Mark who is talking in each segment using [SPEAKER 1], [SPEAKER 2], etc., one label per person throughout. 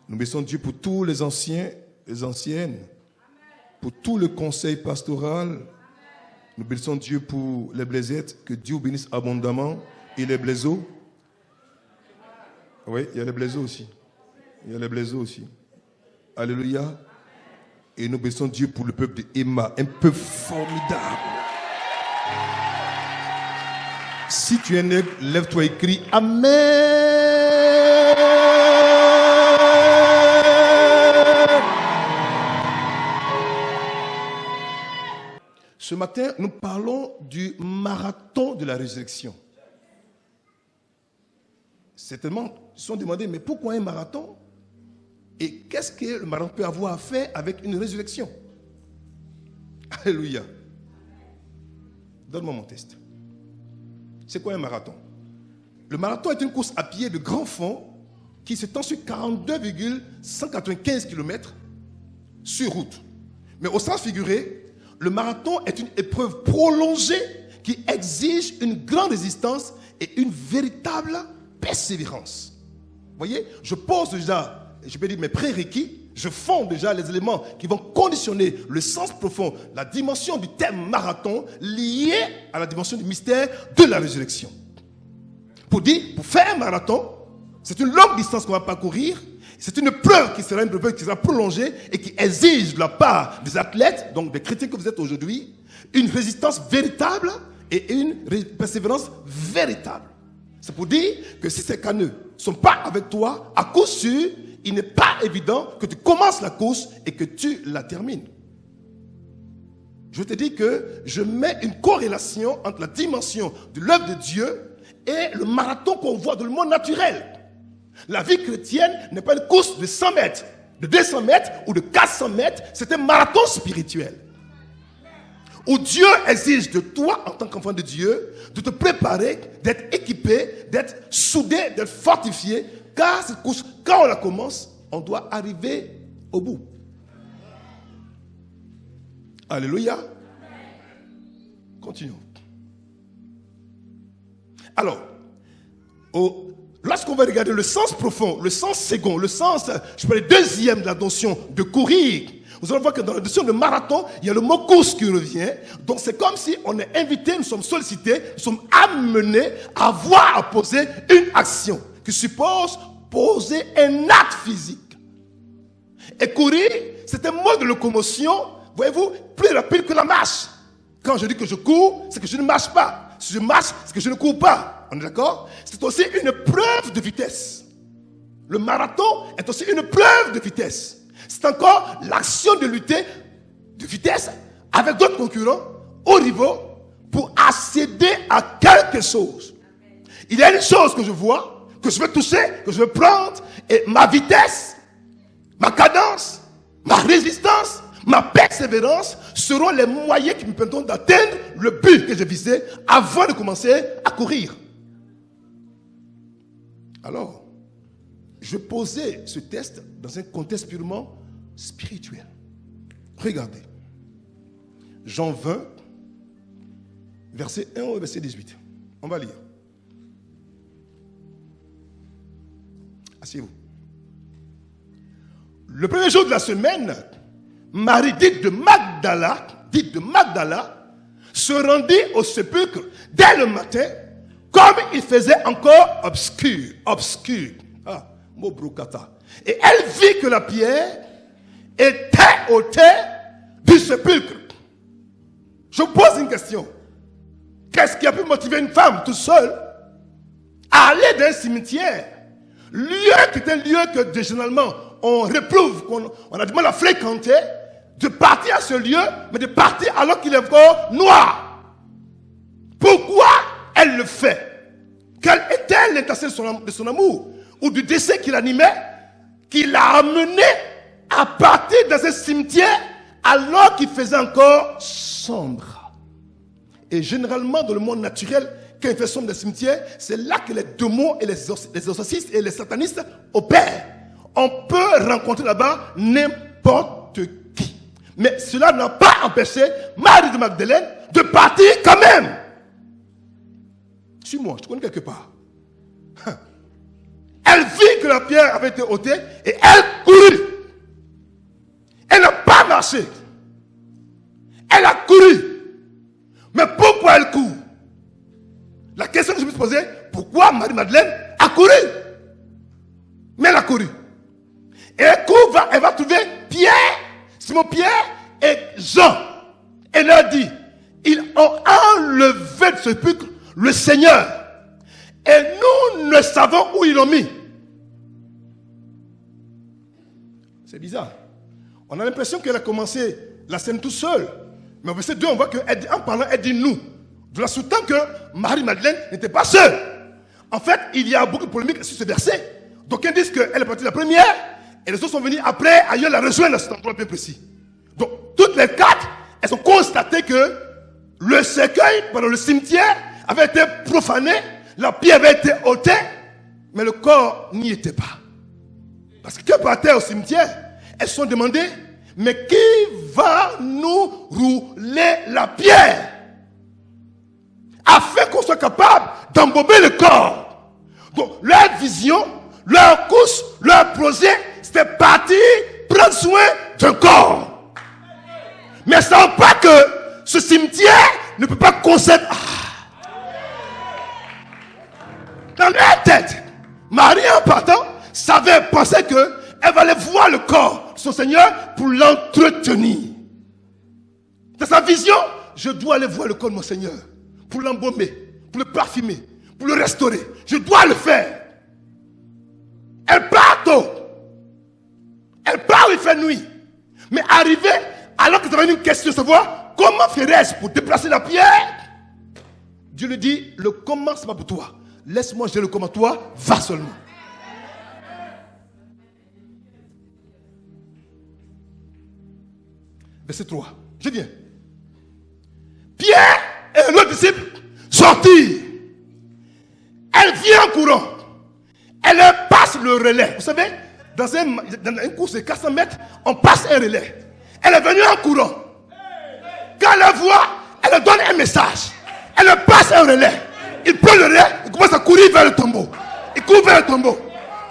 [SPEAKER 1] Nous bénissons Dieu pour tous les anciens, les anciennes, pour tout le conseil pastoral. Nous bénissons Dieu pour les blaisettes, que Dieu bénisse abondamment, et les blaiseaux. Oui, il y a les blaiseaux aussi. Il y a les blaiseaux aussi. Alléluia. Et nous bénissons Dieu pour le peuple de Emma, un peuple formidable. Si tu es né, lève-toi et crie Amen. Ce matin, nous parlons du marathon de la résurrection. Certainement, ils se sont demandé, mais pourquoi un marathon? Et qu'est-ce que le marathon peut avoir à faire avec une résurrection? Alléluia. Donne-moi mon test. C'est quoi un marathon? Le marathon est une course à pied de grand fond qui s'étend sur 42,195 km sur route. Mais au sens figuré, le marathon est une épreuve prolongée qui exige une grande résistance et une véritable persévérance. Vous voyez, je pose déjà, je peux dire mes prérequis, je fonde déjà les éléments qui vont conditionner le sens profond, la dimension du terme marathon liée à la dimension du mystère de la résurrection. Pour faire un marathon, c'est une longue distance qu'on va parcourir. C'est une preuve qui sera prolongée et qui exige de la part des athlètes, donc des chrétiens que vous êtes aujourd'hui, une résistance véritable et une persévérance véritable. C'est pour dire que si ces canaux ne sont pas avec toi, à coup sûr, il n'est pas évident que tu commences la course et que tu la termines. Je te dis que je mets une corrélation entre la dimension de l'œuvre de Dieu et le marathon qu'on voit dans le monde naturel. La vie chrétienne n'est pas une course de 100 mètres, de 200 mètres ou de 400 mètres. C'est un marathon spirituel. Où Dieu exige de toi, en tant qu'enfant de Dieu, de te préparer, d'être équipé, d'être soudé, d'être fortifié. Car cette course, quand on la commence, on doit arriver au bout. Alléluia. Continuons. Alors, lorsqu'on va regarder le sens profond, le sens second, le sens, je peux dire deuxième de la notion de courir, vous allez voir que dans la notion de marathon, il y a le mot course qui revient. Donc c'est comme si on est invité, nous sommes sollicités, nous sommes amenés à avoir à poser une action qui suppose poser un acte physique. Et courir, c'est un mode de locomotion, voyez-vous, plus rapide que la marche. Quand je dis que je cours, c'est que je ne marche pas. Si je marche, c'est que je ne cours pas. On est d'accord? C'est aussi une preuve de vitesse. Le marathon est aussi une preuve de vitesse. C'est encore l'action de lutter de vitesse avec d'autres concurrents, au rivaux, pour accéder à quelque chose. Il y a une chose que je vois, que je veux toucher, que je veux prendre, et ma vitesse, ma cadence, ma résistance, ma persévérance seront les moyens qui me permettront d'atteindre le but que j'ai visé avant de commencer à courir. Alors, je posais ce test dans un contexte purement spirituel. Regardez. Jean 20, verset 1 au verset 18. On va lire. Asseyez-vous. Le premier jour de la semaine, Marie, dite de Magdala, se rendit au sépulcre dès le matin, comme il faisait encore obscur. Ah, mot brocata. Et elle vit que la pierre était ôtée du sépulcre. Je vous pose une question. Qu'est-ce qui a pu motiver une femme toute seule à aller dans un cimetière, lieu qui est un lieu que généralement on réprouve, on a du mal à fréquenter, de partir à ce lieu, mais de partir alors qu'il est encore noir? Pourquoi elle le fait? Quelle était l'intention de son amour ou du décès qui l'animait, qui l'a amené à partir dans un cimetière alors qu'il faisait encore sombre? Et généralement dans le monde naturel, quand il fait sombre dans le cimetière, c'est là que les démons et les exorcistes et les satanistes opèrent. On peut rencontrer là-bas n'importe qui. Mais cela n'a pas empêché Marie de Magdalène de partir quand même. Suis-moi, je te connais quelque part. Elle vit que la pierre avait été ôtée et elle marché. Elle a couru. Mais pourquoi elle court? La question que je me suis posée, pourquoi Marie-Madeleine a couru? Mais elle a couru. Et elle court, elle va trouver Pierre, Simon-Pierre et Jean. Elle leur dit, ils ont enlevé de ce sépulcre le Seigneur. Et nous ne savons où ils l'ont mis. C'est bizarre. On a l'impression qu'elle a commencé la scène tout seule. Mais au verset 2, on voit qu'en parlant, elle dit nous. De la sous-tend que Marie-Madeleine n'était pas seule. En fait, il y a beaucoup de polémiques sur ce verset. D'aucuns disent qu'elle est partie la première et les autres sont venus après, ailleurs la rejoindre dans cet endroit bien précis. Donc, toutes les quatre, elles ont constaté que le cercueil, pendant le cimetière, avait été profané, la pierre avait été ôtée, mais le corps n'y était pas. Parce que quand partaient au cimetière, elles se sont demandées, mais qui va nous rouler la pierre afin qu'on soit capable d'embober le corps? Donc, leur vision, leur course, leur projet, c'était partir prendre soin d'un corps. Mais ne savent pas que ce cimetière ne peut pas conserver. Dans leur tête, Marie en partant pensait qu'elle allait voir le corps de son Seigneur pour l'entretenir. Dans sa vision, je dois aller voir le corps de mon Seigneur pour l'embaumer, pour le parfumer, pour le restaurer. Je dois le faire. Elle part tôt. Elle part où il fait nuit. Mais arrivée, alors que tu avais une question de savoir comment ferais-je pour déplacer la pierre, Dieu lui dit, le comment c'est pas pour toi. Laisse-moi gérer le comment, toi, va seulement. Verset 3. Je viens. Pierre et l'autre disciple sortirent. Elle vient en courant. Elle passe le relais. Vous savez, dans une course de 400 mètres, on passe un relais. Elle est venue en courant. Quand elle la voit, elle leur donne un message. Elle leur passe un relais. Il prend le relais, il commence à courir vers le tombeau. Il court vers le tombeau.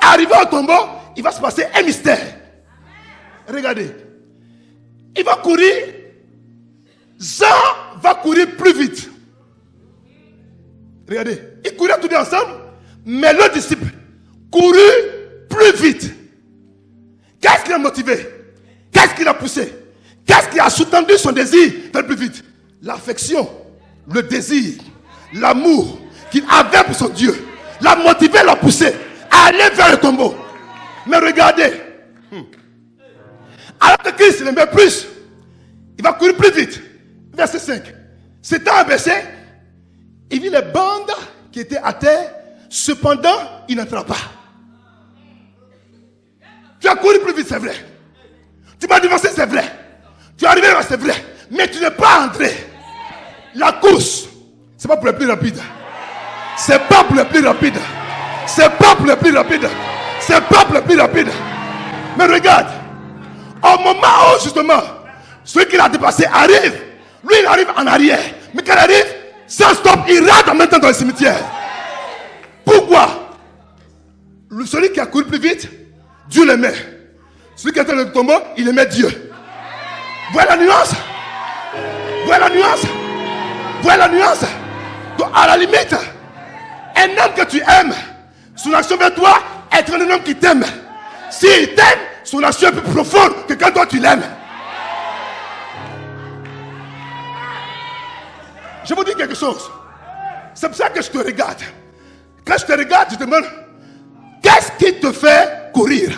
[SPEAKER 1] Arrivé au tombeau, il va se passer un mystère. Regardez. Il va courir. Jean va courir plus vite. Regardez. Ils couraient tous deux ensemble, mais le disciple courut plus vite. Qu'est-ce qui l'a motivé? Qu'est-ce qui l'a poussé? Qu'est-ce qui a sous-tendu son désir d'aller plus vite? L'affection, le désir, l'amour qu'il avait pour son Dieu l'a motivé, l'a poussé à aller vers le tombeau. Mais regardez, alors que Christ l'aimait plus, il va courir plus vite. Verset 5. S'étant abaissé, il vit les bandes qui étaient à terre. Cependant, il n'entra pas. Tu as couru plus vite, c'est vrai. Tu m'as divorcé, c'est vrai. Tu es arrivé là, c'est vrai. Mais tu n'es pas entré. La course, c'est pas pour les plus rapides. C'est pas pour les plus rapides. C'est pas pour les plus rapides. C'est pas pour les plus rapides. Mais regarde, au moment où justement, celui qui l'a dépassé arrive, lui il arrive en arrière. Mais quand il arrive, sans stop, il rentre en même temps dans le cimetière. Pourquoi? Celui qui a couru plus vite, Dieu l'aimait. Celui qui est dans le tombeau, il aimait Dieu. Voilà la nuance. Voilà la nuance. Voilà la nuance. Donc à la limite, un homme que tu aimes, son action vers toi est un homme qui t'aime. S'il t'aime, son action est plus profonde que quand toi tu l'aimes. Je vous dis quelque chose. C'est pour ça que je te regarde. Quand je te regarde, je te demande, qu'est-ce qui te fait courir?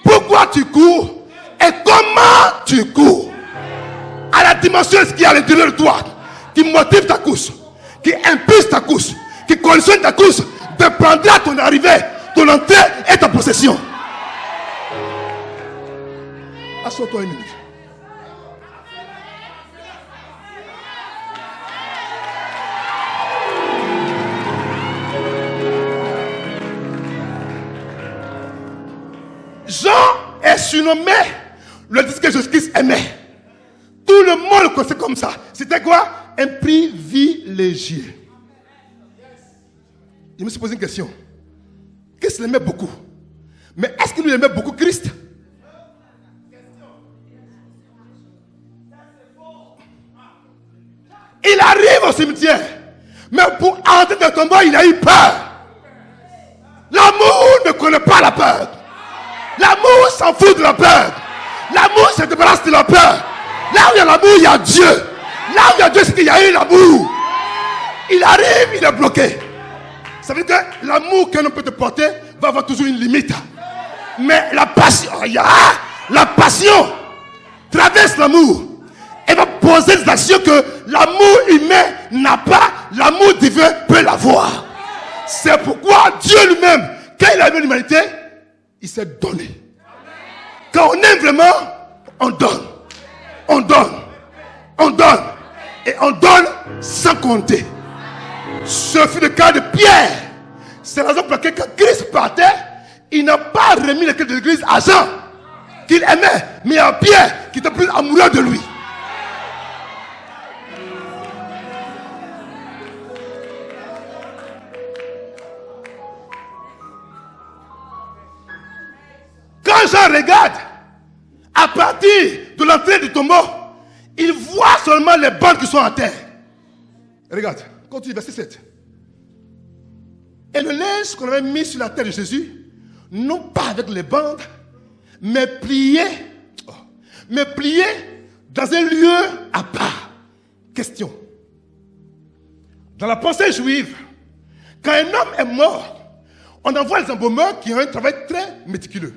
[SPEAKER 1] Pourquoi tu cours? Et comment tu cours? À la dimension de ce qui est à l'intérieur de toi, qui motive ta course, qui impulse ta course, qui conditionne ta course, dépendra ton arrivée, ton entrée et ta possession. Assois-toi une minute. Jean est surnommé le disciple que Jésus-Christ aimait. Tout le monde le connaissait comme ça. C'était quoi? Un privilégié. Je me suis posé une question. Christ l'aimait beaucoup. Mais est-ce qu'il lui aimait beaucoup Christ? cimetière. Mais pour entrer dans le tombeau, il a eu peur. L'amour ne connaît pas la peur. L'amour s'en fout de la peur. L'amour se débarrasse de la peur. Là où il y a l'amour, il y a Dieu. Là où il y a Dieu, c'est qu'il y a eu l'amour. Il arrive, il est bloqué. Ça veut dire que l'amour qu'un homme peut te porter va avoir toujours une limite. Mais la passion, traverse l'amour. Elle va poser des actions que l'amour humain n'a pas, l'amour divin peut l'avoir. C'est pourquoi Dieu lui-même, quand il a aimé l'humanité, il s'est donné. Quand on aime vraiment, on donne. On donne. On donne. Et on donne sans compter. Ce fut le cas de Pierre. C'est la raison pour laquelle quand Christ partait, il n'a pas remis les clés de l'église à Jean, qu'il aimait, mais à Pierre, qui était plus amoureux de lui. Quand Jean regarde, à partir de l'entrée du tombeau, il voit seulement les bandes qui sont en terre. Regarde, continue, verset 7. Et le linge qu'on avait mis sur la tête de Jésus, non pas avec les bandes, mais plié dans un lieu à part. Question. Dans la pensée juive, quand un homme est mort, on envoie les embaumeurs qui ont un travail très méticuleux.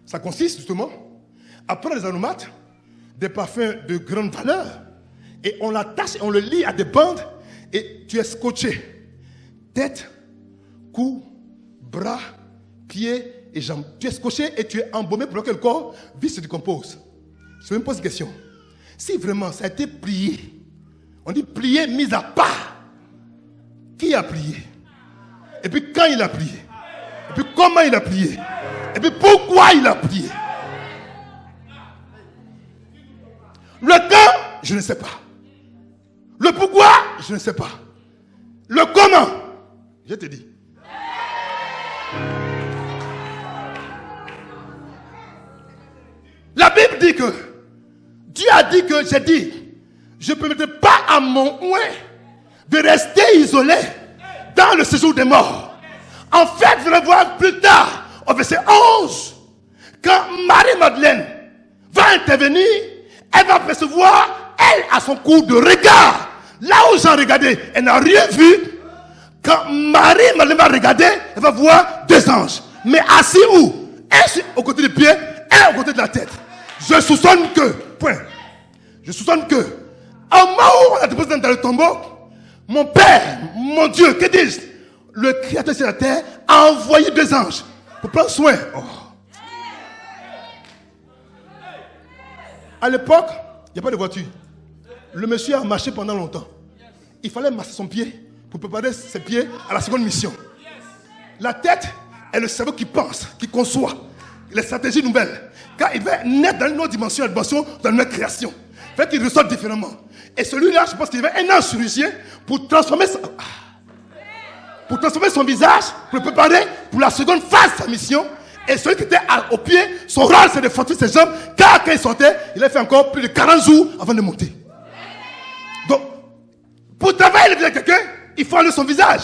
[SPEAKER 1] Ça consiste justement à prendre des aromates, des parfums de grande valeur, et on l'attache et on le lie à des bandes, et tu es scotché. Tête, cou, bras, pieds et jambes. Tu es scotché et tu es embaumé pour que le corps vite se décompose. Je me pose une question. Si vraiment ça a été plié, on dit plié, mis à part. Qui a plié? Et puis quand il a plié? Et puis comment il a plié? Et puis pourquoi il a plié? Le quand, je ne sais pas. Le pourquoi, je ne sais pas. Le comment, je te dis. La Bible dit que Dieu a dit que j'ai dit, je ne permettrai pas à mon oint de rester isolé dans le séjour des morts. En fait, vous allez voir plus tard, au verset 11, quand Marie-Madeleine va intervenir, elle va percevoir, elle, à son coup de regard, là où Jean regardait, elle n'a rien vu. Quand Marie-Madeleine va regarder, elle va voir deux anges. Mais assis où? Un au côté des pieds, un au côté de la tête. Je soupçonne que, au moment où on a déposé dans le tombeau, mon Père, mon Dieu, que dis-je? Le Créateur sur la terre a envoyé deux anges pour prendre soin. Oh. À l'époque, il n'y a pas de voiture. Le monsieur a marché pendant longtemps. Il fallait masser son pied pour préparer ses pieds à la seconde mission. La tête est le cerveau qui pense, qui conçoit les stratégies nouvelles. Car il va naître dans une autre dimension, dans une autre création. Fait qu'il ressort différemment. Et celui-là, je pense qu'il y avait un chirurgien pour transformer son visage, pour le préparer pour la seconde phase de sa mission. Et celui qui était au pied, son rôle c'est de fortifier ses jambes, car quand il sortait, il a fait encore plus de 40 jours avant de monter. Donc, pour travailler le visage de quelqu'un, il faut enlever son visage.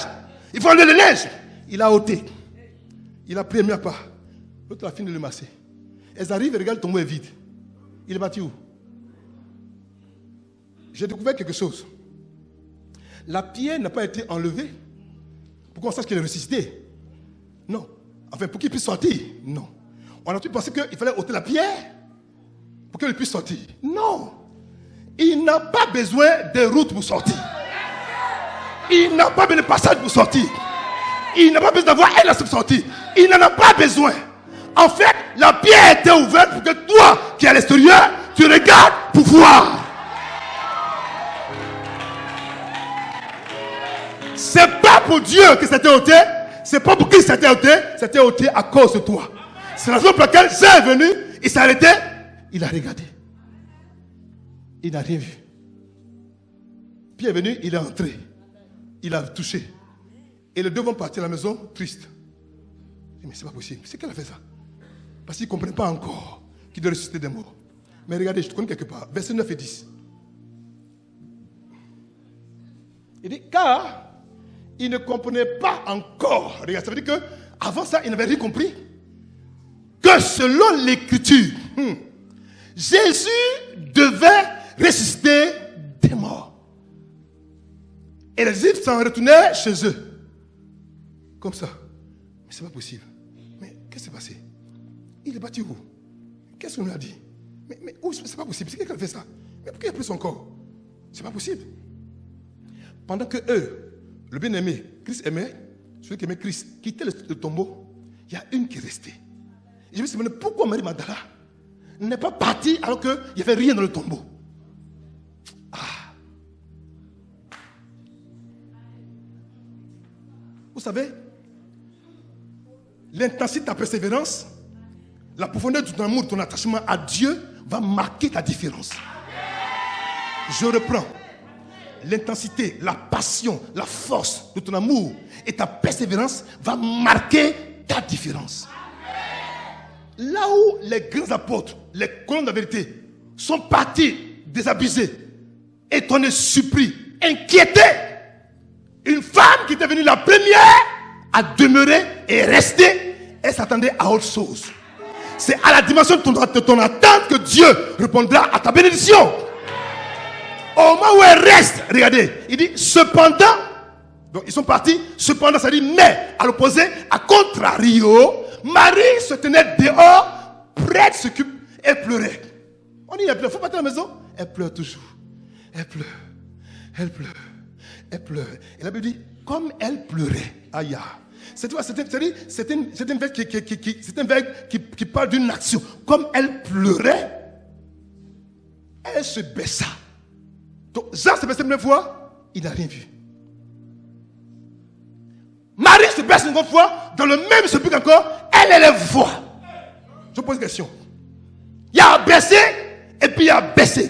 [SPEAKER 1] Il faut enlever le linge. Il a ôté. Il a pris un pas. L'autre a fini de le masser. Elles arrivent et regardent, le tombeau est vide. Il est parti où? J'ai découvert quelque chose. La pierre n'a pas été enlevée pour qu'on sache qu'il est ressuscité. Non. Enfin, pour qu'il puisse sortir. Non. On a tout pensé qu'il fallait ôter la pierre pour qu'il puisse sortir. Non. Il n'a pas besoin de route pour sortir. Il n'a pas besoin de passage pour sortir. Il n'a pas besoin d'avoir un pour sortir. Il n'en a pas besoin. En fait, la pierre était ouverte pour que toi, qui es à l'extérieur, tu regardes pour voir. C'est pas pour Dieu que c'était ôté. C'est pas pour qui c'était ôté à cause de toi. C'est la raison pour laquelle Jean est venu, il s'est arrêté, il a regardé. Il n'a rien vu. Pierre est venu, il est entré. Il a touché. Et les deux vont partir à la maison tristes. Mais c'est pas possible. C'est qu'elle a fait ça. Parce qu'ils ne comprennent pas encore qu'il doit ressusciter des morts. Mais regardez, je te connais quelque part. Verset 9 et 10. Il dit, car il ne comprenait pas encore. Regarde, ça veut dire qu'avant ça, il n'avait rien compris. Que selon l'écriture, Jésus devait ressusciter des morts. Et les disciples s'en retournaient chez eux. Comme ça. Mais c'est pas possible. Mais qu'est-ce qui s'est passé? Il est parti où? Qu'est-ce qu'on lui a dit? Mais où? C'est pas possible. C'est quelqu'un qui a fait ça. Mais pourquoi il a pris son corps? C'est pas possible. Pendant que eux, le bien-aimé, Christ aimait, celui qui aimait Christ, quittait le tombeau, il y a une qui est restée. Et je me suis demandé pourquoi Marie Magdala n'est pas partie alors qu'il n'y avait rien dans le tombeau. Vous savez, l'intensité de ta persévérance, la profondeur de ton amour, ton attachement à Dieu va marquer ta différence. Je reprends. L'intensité, la passion, la force de ton amour et ta persévérance va marquer ta différence. Là où les grands apôtres, les colonnes de la vérité, sont partis désabusés, étonnés, surpris, inquiétés, une femme qui était venue la première à demeurer et rester, elle s'attendait à autre chose. C'est à la dimension de ton attente que Dieu répondra à ta bénédiction. Au moment où elle reste, regardez, il dit cependant, donc ils sont partis, cependant, ça dit mais, à l'opposé, à contrario, Marie se tenait dehors, prête, s'occupe, elle pleurait. On dit, elle pleure, il faut pas être à la maison. Elle pleure toujours. Elle pleure, elle pleure, elle pleure. Et la Bible dit, comme elle pleurait, aïe, c'est un verbe qui parle d'une action. Comme elle pleurait, elle se baissa. Donc, Jean se baisse une première fois, il n'a rien vu. Marie se baisse une seconde fois, dans le même sepulcre encore, elle les voit. Je pose une question. Il y a baissé, et puis il y a baissé.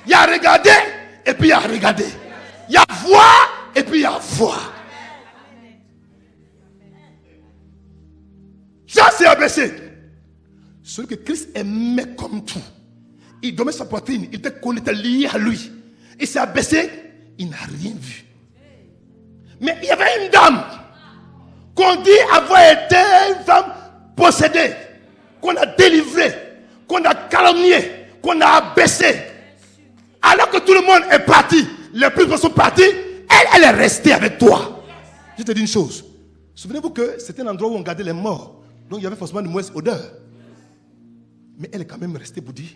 [SPEAKER 1] Il y a regardé, et puis il y a regardé. Il y a voir, et puis il y a voir. Ça, c'est abaissé. Celui que Christ aimait comme tout. Il dormait sa poitrine, il était lié à lui. Il s'est abaissé, il n'a rien vu. Mais il y avait une dame qu'on dit avoir été une femme possédée, qu'on a délivrée, qu'on a calomniée, qu'on a abaissée. Alors que tout le monde est parti, les plus sont partis, elle est restée avec toi. Je te dis une chose. Souvenez-vous que c'était un endroit où on gardait les morts. Donc il y avait forcément une mauvaise odeur. Mais elle est quand même restée pour dire,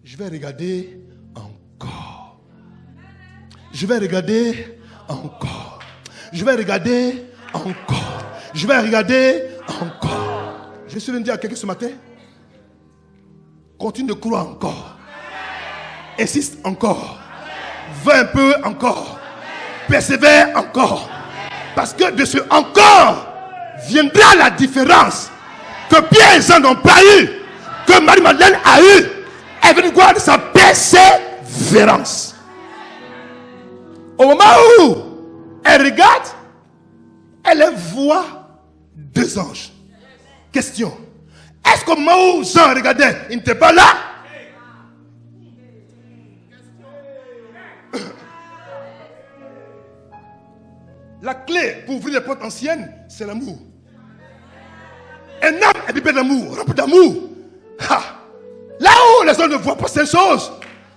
[SPEAKER 1] je vais regarder encore. Je vais regarder encore. Je vais regarder encore. Je vais regarder encore. Je suis venu dire à quelqu'un ce matin, continue de croire encore. Insiste encore. Va un peu encore. Persévère encore. Parce que de ce encore viendra la différence que Pierre et Jean n'ont pas eu, que Marie-Madeleine a eu. Elle est venue voir sa persévérance. Au moment où elle regarde, elle voit deux anges. Question. Est-ce qu'au moment où Jean regardait, il n'était pas là? La clé pour ouvrir les portes anciennes, c'est l'amour. Un homme est bébé d'amour, rempli d'amour. Là où les hommes ne voient pas ces choses,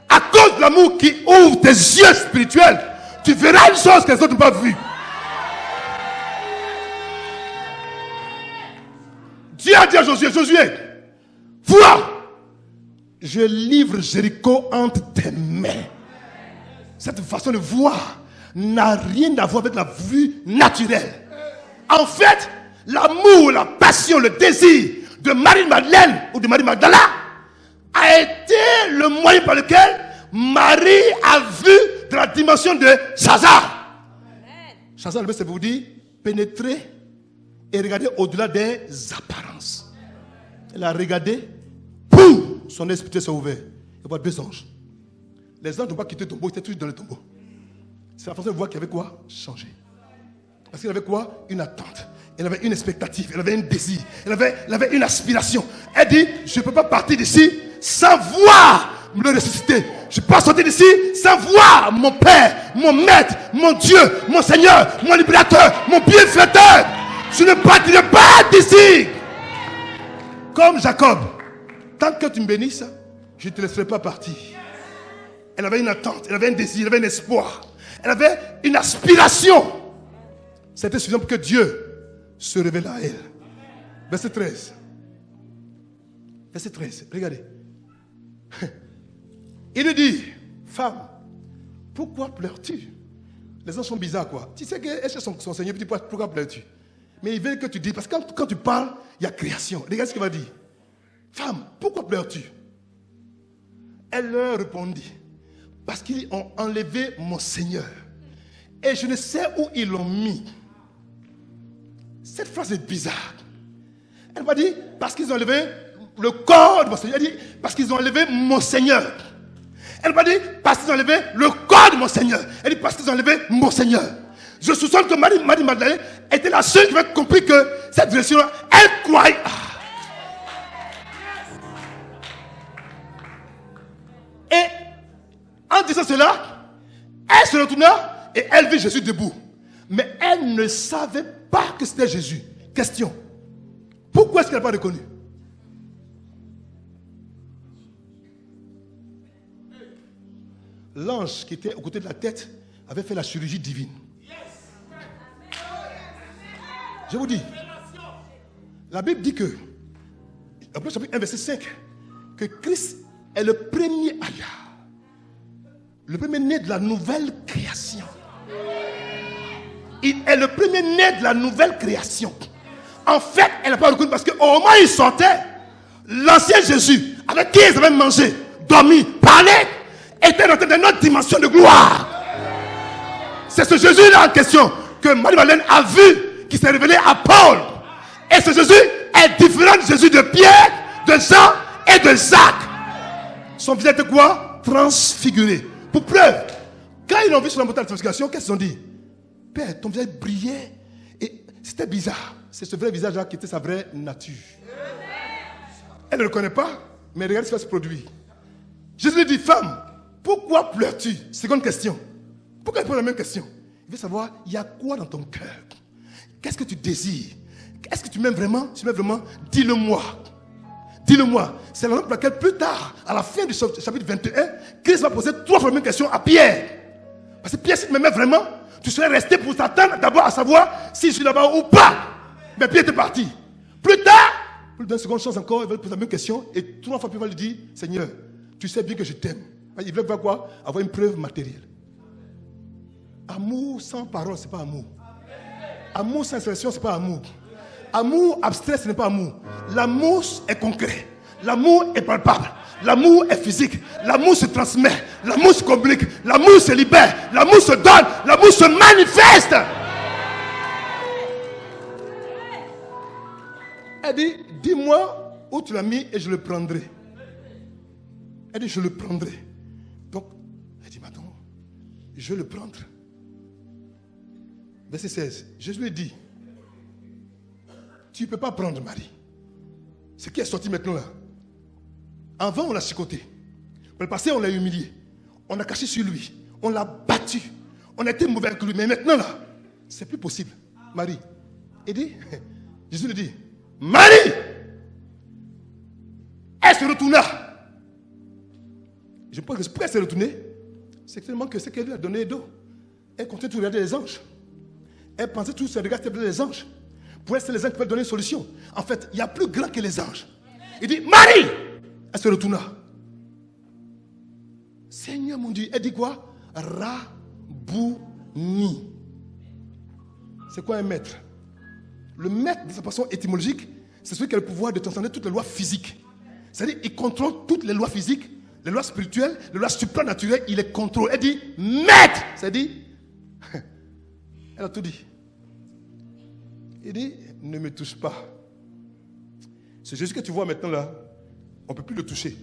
[SPEAKER 1] à cause de l'amour qui ouvre tes yeux spirituels, tu verras une chose que les autres n'ont pas vue. Dieu a dit à Josué, Josué, vois, je livre Jéricho entre tes mains. Cette façon de voir n'a rien à voir avec la vue naturelle. En fait, l'amour, la passion, le désir de Marie-Madeleine ou de Marie-Magdala a été le moyen par lequel Marie a vu de la dimension de Chazar. Chazar, c'est pour vous dire pénétrer et regarder au-delà des apparences. Elle a regardé, boum, son esprit s'est ouvert. Elle voit deux anges. Les anges n'ont pas quitté le tombeau, ils étaient tous dans le tombeau. C'est la façon de voir qu'il y avait quoi? Changé. Parce qu'il y avait quoi? Une attente. Elle avait une expectative, elle avait un désir, elle avait une aspiration. Elle dit, je ne peux pas partir d'ici sans voir me ressusciter. Je ne peux pas sortir d'ici sans voir mon Père, mon Maître, mon Dieu, mon Seigneur, mon libérateur, mon bienfaiteur. Je ne partirai pas d'ici. Comme Jacob. Tant que tu me bénisses, je ne te laisserai pas partir. Elle avait une attente, elle avait un désir, elle avait un espoir. Elle avait une aspiration. C'était suffisant pour que Dieu se révèle à elle. Verset 13. Verset 13, regardez. Il lui dit, femme, pourquoi pleures-tu? Les gens sont bizarres, quoi. Tu sais qu'elle cherche son Seigneur, puis pourquoi pleures-tu? Mais il veut que tu dises, parce que quand tu parles, il y a création. Regarde ce qu'il va dire. Femme, pourquoi pleures-tu? Elle leur répondit, parce qu'ils ont enlevé mon Seigneur. Et je ne sais où ils l'ont mis. Cette phrase est bizarre. Elle m'a dit, parce qu'ils ont enlevé le corps de mon Seigneur. Elle dit, parce qu'ils ont enlevé mon Seigneur. Elle m'a dit, parce qu'ils ont enlevé le corps de mon Seigneur. Elle dit, parce qu'ils ont enlevé mon Seigneur. Je soupçonne que Marie Madeleine était la seule qui avait compris que cette direction-là, elle croyait. Et en disant cela, elle se retourna et elle vit Jésus debout. Mais elle ne savait pas que c'était Jésus. Question. Pourquoi est-ce qu'elle n'a pas reconnu? L'ange qui était aux côtés de la tête avait fait la chirurgie divine. Je vous dis, la Bible dit que, après chapitre 1, verset 5, que Christ est le premier ayah, le premier né de la nouvelle création. Il est le premier né de la nouvelle création. En fait, elle n'a pas reconnu parce qu'au moment où il sortait, l'ancien Jésus, avec qui ils avaient mangé, dormi, parlé, était rentré dans une autre dimension de gloire. C'est ce Jésus-là en question que Marie-Madeleine a vu, qui s'est révélé à Paul. Et ce Jésus est différent du Jésus de Pierre, de Jean et de Jacques. Son visage était quoi? Transfiguré. Pour preuve, quand ils l'ont vu sur la montagne de transfiguration, qu'est-ce qu'ils ont dit? Père, ton visage brillait. Et c'était bizarre. C'est ce vrai visage-là qui était sa vraie nature. Elle ne le connaît pas, mais regarde ce qui va se produire. Jésus lui dit, femme, pourquoi pleures-tu? Seconde question. Pourquoi il pose la même question? Il veut savoir, il y a quoi dans ton cœur? Qu'est-ce que tu désires? Est-ce que tu m'aimes vraiment? Tu m'aimes vraiment? Dis-le-moi. Dis-le-moi. C'est la raison pour laquelle plus tard, à la fin du chapitre 21, Christ va poser 3 premières questions à Pierre. Parce que Pierre, si tu m'aimais vraiment, tu serais resté pour t'attendre d'abord à savoir si je suis là-bas ou pas. Mais Pierre était parti. Plus tard, plus d'une seconde chance encore, il va lui poser la même question. Et 3 fois plus, il va lui dire, Seigneur, tu sais bien que je t'aime. Il veut voir quoi? Avoir une preuve matérielle. Amour sans parole, ce n'est pas amour. Amour sans expression, ce n'est pas amour. Amour abstrait, ce n'est pas amour. L'amour est concret. L'amour est palpable. L'amour est physique. L'amour se transmet. L'amour se communique. L'amour se libère. L'amour se donne. L'amour se manifeste. Elle dit, dis-moi où tu l'as mis et je le prendrai. Elle dit, je le prendrai. Donc, elle dit, maintenant, je vais le prendre. Verset 16. Jésus lui dit, tu ne peux pas prendre Marie. Ce qui est sorti maintenant là. Avant, on l'a chicoté. Pour le passé, on l'a humilié. On a caché sur lui. On l'a battu. On a été mauvais avec lui. Mais maintenant là, c'est plus possible. Marie. Et dit, Jésus lui dit, Marie! Elle se retourna. Je pense que pourquoi elle s'est retournée? C'est tellement que ce qu'elle lui a donné d'eau. Elle continuait de regarder les anges. Elle pensait tout ce regard c'était les anges. Pour elle, c'est les anges qui peuvent donner une solution. En fait, il y a plus grand que les anges. Il dit, Marie! Elle se retourna. Seigneur mon Dieu, elle dit quoi? Rabouni. C'est quoi un maître? Le maître, de sa façon étymologique, c'est celui qui a le pouvoir de transcender toutes les lois physiques. C'est-à-dire, il contrôle toutes les lois physiques, les lois spirituelles, les lois supranaturelles, il les contrôle. Elle dit, maître! C'est-à-dire, elle a tout dit. Il dit, ne me touche pas. C'est Jésus que tu vois maintenant là, on ne peut plus le toucher.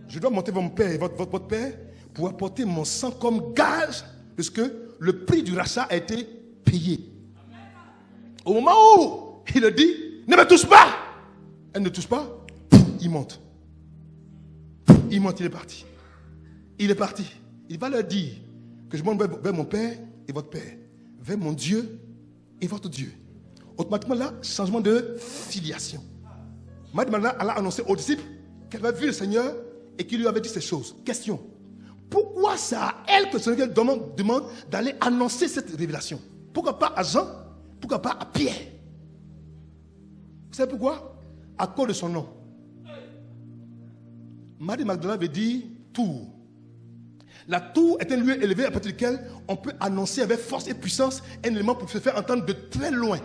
[SPEAKER 1] Je dois monter mon père et votre père pour apporter mon sang comme gage de ce que le prix du rachat a été payé. Au moment où il a dit, ne me touche pas, elle ne touche pas, il monte. Il monte, il est parti. il est parti. Il va leur dire que je monte vers mon Père et votre Père, vers mon Dieu et votre Dieu. Automatiquement là, changement de filiation. Marie elle a annoncé aux disciples qu'elle avait vu le Seigneur et qu'il lui avait dit ces choses. Question. Pourquoi c'est à elle que le Seigneur demande d'aller annoncer cette révélation? Pourquoi pas à Jean? Pourquoi pas à Pierre? Vous savez pourquoi? À cause de son nom. Marie Magdala veut dire tour. La tour est un lieu élevé à partir duquel on peut annoncer avec force et puissance un élément pour se faire entendre de très loin.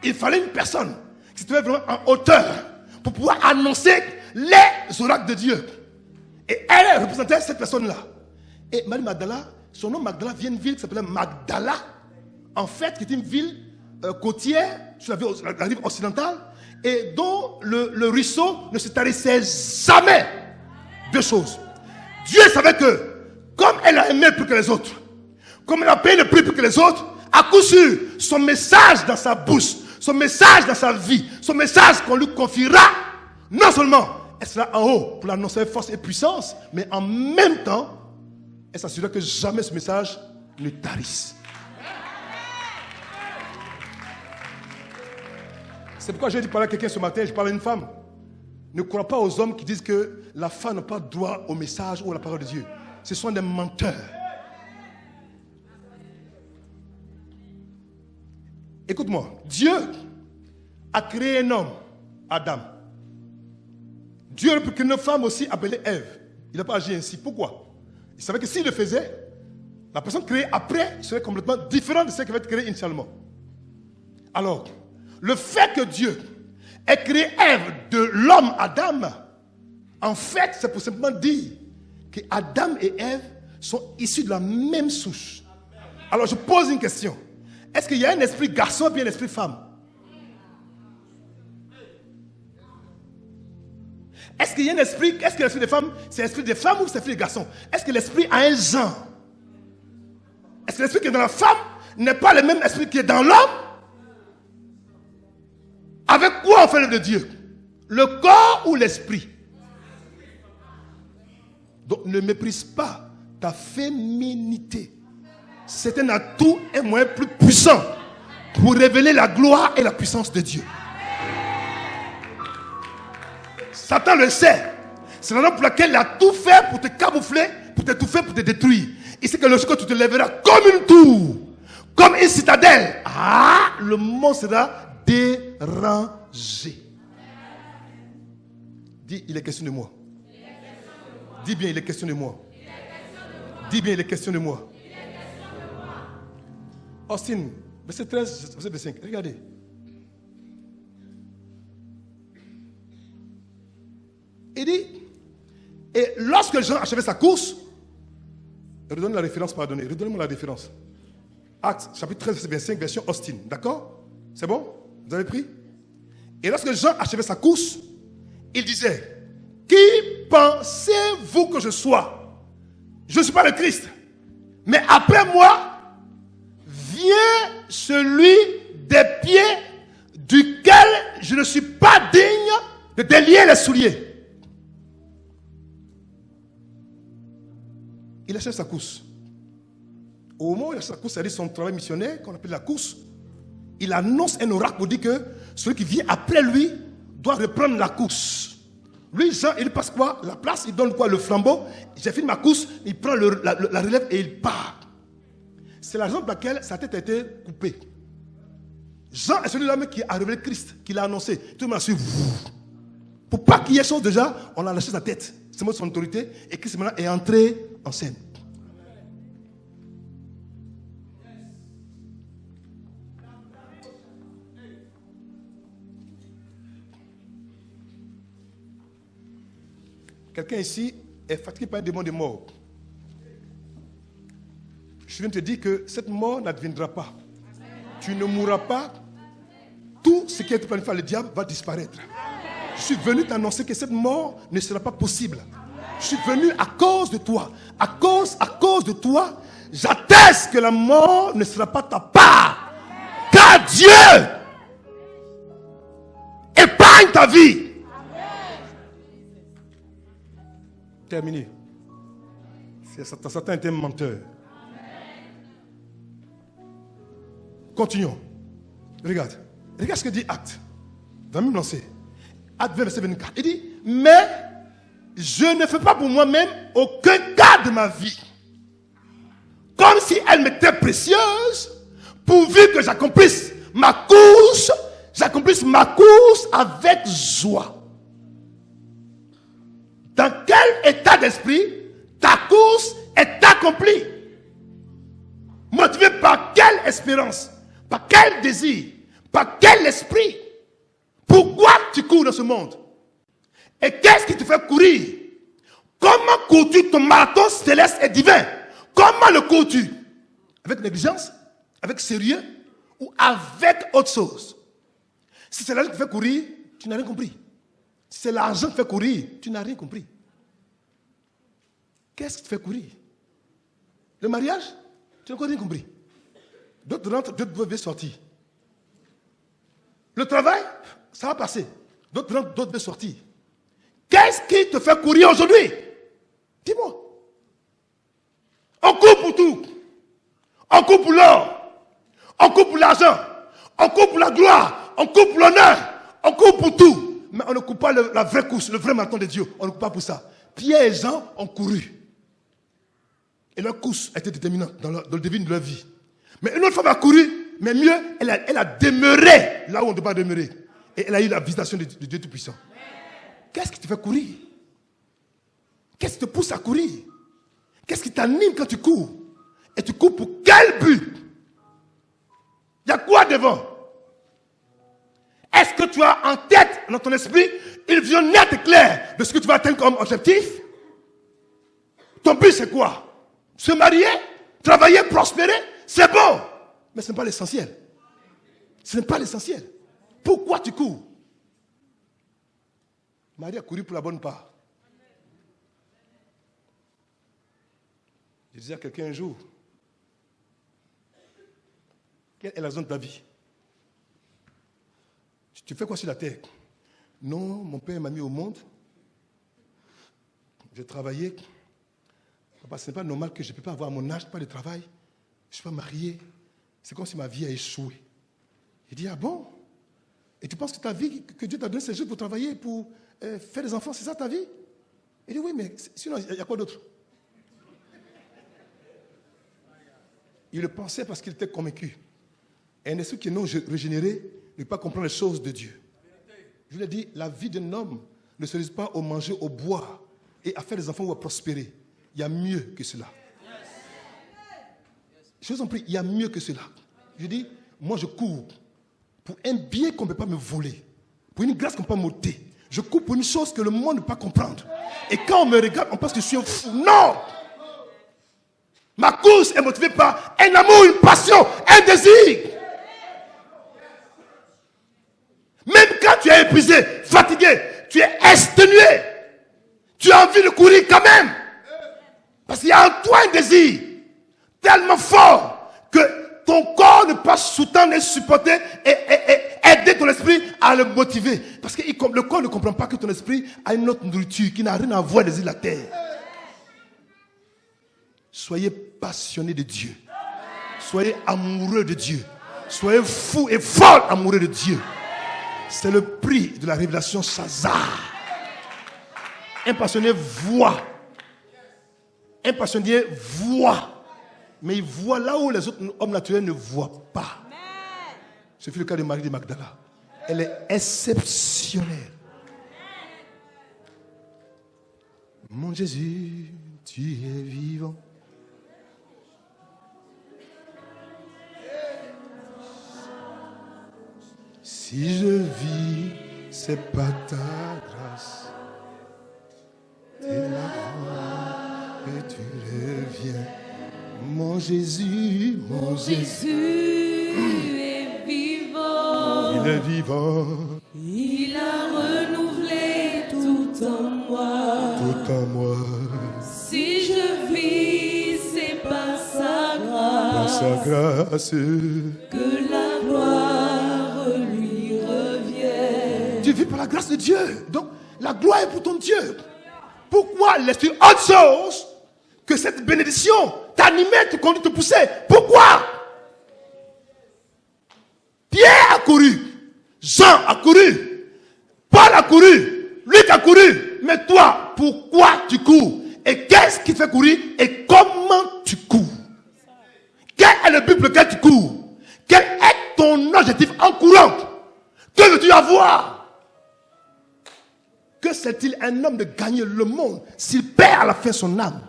[SPEAKER 1] Il fallait une personne qui se trouvait vraiment en hauteur pour pouvoir annoncer les oracles de Dieu. Et elle représentait cette personne-là. Et Marie Magdala, son nom Magdala vient d'une ville qui s'appelait Magdala, en fait, qui est une ville côtière sur la rive occidentale, et dont le ruisseau ne se tarissait jamais. Deux choses. Dieu savait que, comme elle a aimé plus que les autres, comme elle a payé le prix plus que les autres, à coup sûr, son message dans sa bouche, son message dans sa vie, son message qu'on lui confiera, non seulement elle sera en haut pour l'annoncer avec force et puissance, mais en même temps, elle s'assurera que jamais ce message ne tarisse. C'est pourquoi j'ai dit parler à quelqu'un ce matin, je parle à une femme. Ne crois pas aux hommes qui disent que la femme n'a pas droit au message ou à la parole de Dieu. Ce sont des menteurs. Écoute-moi, Dieu a créé un homme, Adam. Dieu aurait pu créer une femme aussi appelée Ève. Il n'a pas agi ainsi. Pourquoi? Il savait que s'il le faisait, la personne créée après serait complètement différente de celle qui va être créée initialement. Alors, le fait que Dieu ait créé Ève de l'homme Adam, en fait, c'est pour simplement dire que Adam et Ève sont issus de la même souche. Alors, je pose une question. Est-ce qu'il y a un esprit garçon ou bien un esprit femme? Est-ce qu'il y a un esprit, est-ce que l'esprit des femmes, c'est l'esprit des femmes ou c'est l'esprit des garçons? Est-ce que l'esprit a un genre? Est-ce que l'esprit qui est dans la femme n'est pas le même esprit qui est dans l'homme? Avec quoi on fait le de Dieu? Le corps ou l'esprit? Donc ne méprise pas ta féminité. C'est un atout et moyen plus puissant pour révéler la gloire et la puissance de Dieu. Satan le sait. C'est la raison pour laquelle il a tout fait pour te camoufler, pour t'étouffer, pour te détruire. Il sait que lorsque tu te lèveras comme une tour, comme une citadelle, le monde sera dérangé. Dis, il est question de moi. Dis bien, il est question de moi. Dis bien, il est question de moi. Austin, verset 13, verset 25, regardez. Il dit, et lorsque Jean achevait sa course, redonne la référence, pardonnez, redonnez-moi la référence. Actes, chapitre 13, verset 25, version Austin, d'accord? C'est bon? Vous avez pris? Et lorsque Jean achevait sa course, il disait, qui pensez-vous que je sois? Je ne suis pas le Christ. Mais après moi, vient celui des pieds duquel je ne suis pas digne de délier les souliers. Il achève sa course. Au moment où il achève sa course, c'est-à-dire son travail missionnaire, qu'on appelle la course, il annonce un oracle pour dire que celui qui vient après lui doit reprendre la course. Lui, Jean, il passe quoi? La place, il donne quoi? Le flambeau. J'ai fini ma course, il prend la relève et il part. C'est la raison pour laquelle sa tête a été coupée. Jean est celui-là qui a révélé Christ, qui l'a annoncé. Tout le monde a suivi. Pour pas qu'il y ait chose déjà, on a lâché sa tête. C'est moi son autorité. Et Christ maintenant est entré en scène. Quelqu'un ici est fatigué par un démon de mort. Je viens de te dire que cette mort n'adviendra pas. Tu ne mourras pas. Tout ce qui est planifié par le diable va disparaître. Je suis venu t'annoncer que cette mort ne sera pas possible. Je suis venu à cause de toi. À cause de toi, j'atteste que la mort ne sera pas ta part. Car Dieu épargne ta vie. Terminé. Satan était un menteur. Continuons. Regarde ce que dit Acte. Va me lancer. Acte 20, verset 24. Il dit, mais je ne fais pas pour moi-même aucun cas de ma vie, comme si elle m'était précieuse, pourvu que j'accomplisse ma course avec joie. Dans quel état d'esprit ta course est accomplie? Motivé par quelle espérance? Par quel désir? Par quel esprit? Pourquoi tu cours dans ce monde? Et qu'est-ce qui te fait courir? Comment cours-tu ton marathon céleste et divin? Comment le cours-tu? Avec négligence? Avec sérieux? Ou avec autre chose? Si c'est l'argent qui te fait courir, tu n'as rien compris. Si c'est l'argent qui te fait courir, tu n'as rien compris. Qu'est-ce qui te fait courir? Le mariage? Tu n'as rien compris. D'autres rentrent, d'autres veulent sortir. Le travail? Ça va passer. D'autres rentrent, d'autres veulent sortir. Qu'est-ce qui te fait courir aujourd'hui? Dis-moi. On court pour tout. On court pour l'or. On court pour l'argent. On court pour la gloire. On court pour l'honneur. On court pour tout. Mais on ne court pas la vraie course, le vrai marathon de Dieu. On ne court pas pour ça. Pierre et Jean ont couru. Et leur course a été déterminante dans le devin de leur vie. Mais une autre femme a couru, mais mieux, elle a demeuré là où on ne doit pas demeurer. Et elle a eu la visitation de Dieu Tout-Puissant. Qu'est-ce qui te fait courir? Qu'est-ce qui te pousse à courir? Qu'est-ce qui t'anime quand tu cours? Et tu cours pour quel but? Il y a quoi devant? Est-ce que tu as en tête, dans ton esprit, une vision nette et claire de ce que tu vas atteindre comme objectif? Ton but c'est quoi? Se marier? Travailler? Prospérer? C'est bon. Mais ce n'est pas l'essentiel. Ce n'est pas l'essentiel. Pourquoi tu cours? Marie a couru pour la bonne part. Je disais à quelqu'un un jour, quelle est la zone de ta vie? Tu fais quoi sur la terre? Non, mon père m'a mis au monde. J'ai travaillé. Papa, ce n'est pas normal que je ne peux pas avoir mon âge, pas de travail. Je ne suis pas marié. C'est comme si ma vie a échoué. Il dit, ah bon? Et tu penses que ta vie, que Dieu t'a donné, c'est juste pour travailler, pour faire des enfants, c'est ça ta vie? Il dit, oui, mais sinon, il y a quoi d'autre? Il le pensait parce qu'il était convaincu. Et un esprit qui est non régénéré ne peut pas comprendre les choses de Dieu. Je lui ai dit, la vie d'un homme ne se résume pas au manger, au boire et à faire des enfants ou à prospérer. Il y a mieux que cela. Je vous en prie, il y a mieux que cela. Je dis, moi je cours pour un bien qu'on ne peut pas me voler, pour une grâce qu'on ne peut pas m'ôter. Je cours pour une chose que le monde ne peut pas comprendre. Et quand on me regarde, on pense que je suis un fou. Non! Ma course est motivée par un amour, une passion, un désir. Même quand tu es épuisé, fatigué, tu es exténué, tu as envie de courir quand même. Parce qu'il y a en toi un désir tellement fort que ton corps ne peut pas sous-tendre et supporter et aider ton esprit à le motiver. Parce que le corps ne comprend pas que ton esprit a une autre nourriture qui n'a rien à voir avec la terre. Soyez passionnés de Dieu. Soyez amoureux de Dieu. Soyez fous et folles amoureux de Dieu. C'est le prix de la révélation Shazar. Un passionné voit. Un passionné voit. Mais il voit là où les autres hommes naturels ne voient pas. Ce fut le cas de Marie de Magdala. Elle est exceptionnelle. Mon Jésus, tu es vivant. Si je vis, c'est pas ta grâce. C'est la gloire que tu reviens. Mon Jésus
[SPEAKER 2] est vivant.
[SPEAKER 1] Il est vivant.
[SPEAKER 2] Il a renouvelé tout en moi.
[SPEAKER 1] Tout en moi.
[SPEAKER 2] Si je vis, c'est par sa grâce.
[SPEAKER 1] Par sa grâce.
[SPEAKER 2] Que la gloire lui revient.
[SPEAKER 1] Tu vis par la grâce de Dieu. Donc, la gloire est pour ton Dieu. Pourquoi laisses-tu autre chose que cette bénédiction t'animer, te conduire, te pousser? Pourquoi? Pierre a couru, Jean a couru, Paul a couru, Luc a couru. Mais toi, pourquoi tu cours? Et qu'est-ce qui te fait courir? Et comment tu cours? Quel est le but pour lequel tu cours? Quel est ton objectif en courant? Que veux-tu avoir? Que sait-il un homme de gagner le monde s'il perd à la fin son âme?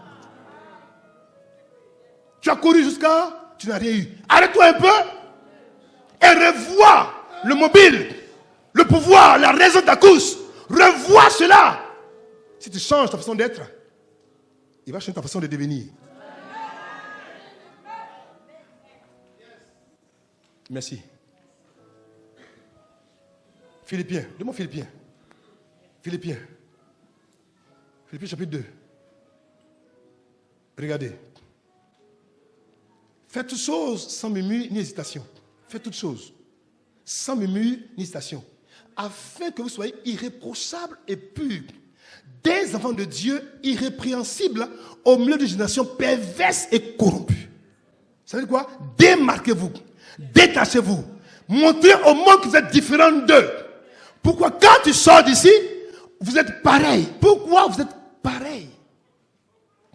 [SPEAKER 1] Tu as couru jusqu'à... Tu n'as rien eu. Arrête-toi un peu et revois le mobile, le pouvoir, la raison de ta course. Revois cela. Si tu changes ta façon d'être, il va changer ta façon de devenir. Merci. Philippiens, demande Philippiens. Philippiens chapitre 2. Regardez. Faites toutes choses sans murmure ni hésitation. Faites toutes choses sans murmure ni hésitation. Afin que vous soyez irréprochables et purs. Des enfants de Dieu irrépréhensibles au milieu d'une génération perverse et corrompue. Ça veut dire quoi? Démarquez-vous. Détachez-vous. Montrez au monde que vous êtes différents d'eux. Pourquoi quand tu sors d'ici, vous êtes pareil? Pourquoi vous êtes pareil?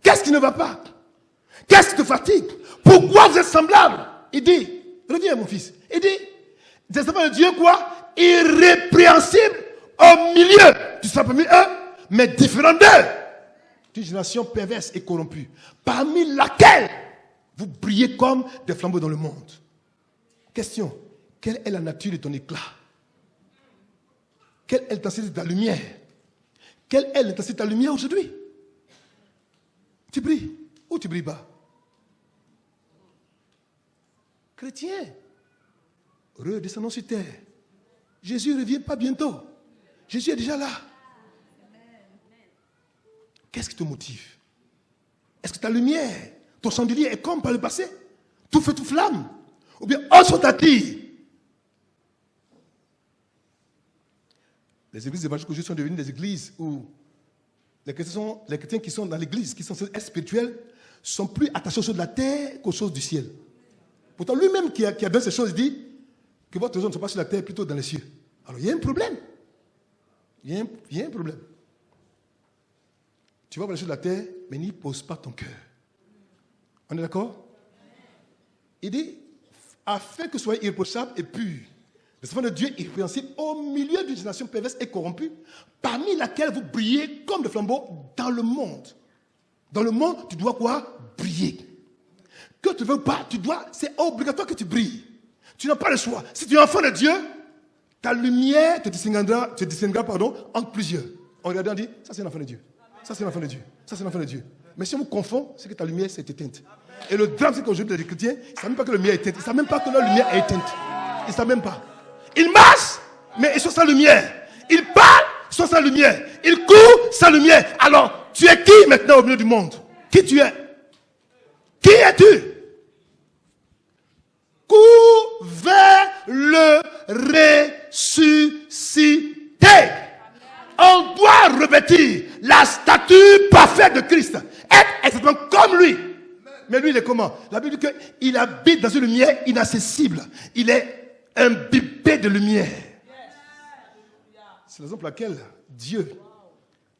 [SPEAKER 1] Qu'est-ce qui ne va pas? Qu'est-ce qui te fatigue? Pourquoi vous êtes semblables? Il dit, reviens mon fils, il dit, des enfants de Dieu quoi? Irrépréhensibles au milieu. Tu seras parmi eux, mais différents d'eux. Une génération perverse et corrompue, parmi laquelle vous brillez comme des flambeaux dans le monde. Question, quelle est la nature de ton éclat? Quelle est l'intensité de ta lumière? Quelle est l'intensité de ta lumière aujourd'hui? Tu brilles ou tu brilles pas? Chrétien, redescendons sur terre. Jésus ne revient pas bientôt. Jésus est déjà là. Qu'est-ce qui te motive? Est-ce que ta lumière, ton chandelier est comme par le passé? Tout feu, tout flamme? Ou bien autre t'attire? Les églises évangéliques aujourd'hui sont devenues des églises où les chrétiens qui sont dans l'église, qui sont spirituels, sont plus attachés aux choses de la terre qu'aux choses du ciel. Pourtant, lui-même qui a donné ces choses, dit que votre trésor ne soit pas sur la terre, plutôt dans les cieux. Alors, il y a un problème. Il y a un problème. Tu vas voir les choses de la terre, mais n'y pose pas ton cœur. On est d'accord? Il dit, afin que vous soyez irréprochables et purs, les enfants de Dieu irrépréhensibles au milieu d'une génération perverse et corrompue, parmi laquelle vous brillez comme des flambeaux dans le monde. Dans le monde, tu dois quoi? Briller. Que tu ne veux pas, c'est obligatoire que tu brilles. Tu n'as pas le choix. Si tu es enfant de Dieu, ta lumière te distinguera entre plusieurs. On regarde et on dit, ça c'est un enfant de Dieu. Ça c'est un enfant de Dieu. Ça c'est un enfant de Dieu. Mais si on vous confond, c'est que ta lumière s'est éteinte. Et le drame, c'est qu'aujourd'hui, les chrétiens, ils ne savent même pas que la lumière est éteinte. Ils ne savent même pas que leur lumière est éteinte. Ils ne savent même pas. Ils marchent, mais ils sont sans lumière. Ils parlent, ils sont sans lumière. Ils courent sans lumière. Alors, tu es qui maintenant au milieu du monde? Qui tu es? Qui es-tu? Cours vers le ressuscité. On doit revêtir la stature parfaite de Christ. Être exactement comme lui. Mais lui, il est comment? La Bible dit qu'il habite dans une lumière inaccessible. Il est imbibé de lumière. C'est la raison pour laquelle Dieu